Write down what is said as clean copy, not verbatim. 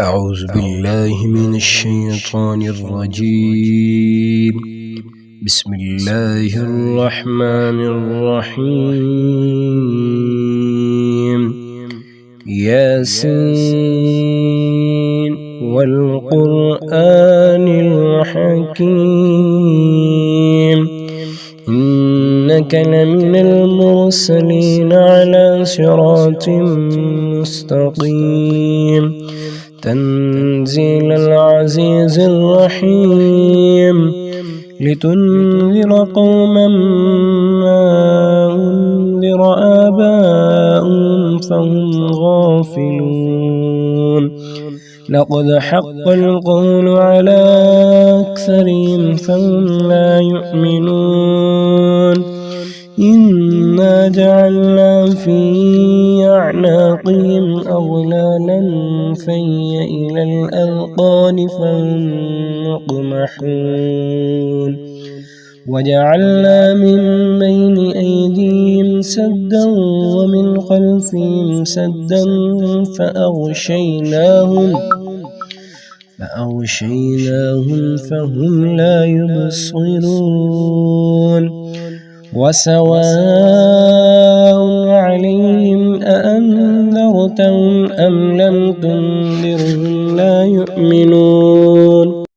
أعوذ بالله من الشيطان الرجيم. بسم الله الرحمن الرحيم. ياسين والقرآن الحكيم، إنك لمن المرسلين على صراط مستقيم، تنزيل العزيز الرحيم، لتنذر قوما ما أنذر آباؤهم فهم غافلون. لقد حق القول على أكثرهم فهم لا يؤمنون. إنا جعلنا في أعناقهم أغلالا فهي إلى الأذقان فهم مقمحون. وجعلنا من بين أيديهم سدا ومن خلفهم سدا فأغشيناهم فهم لا يبصرون. وسواء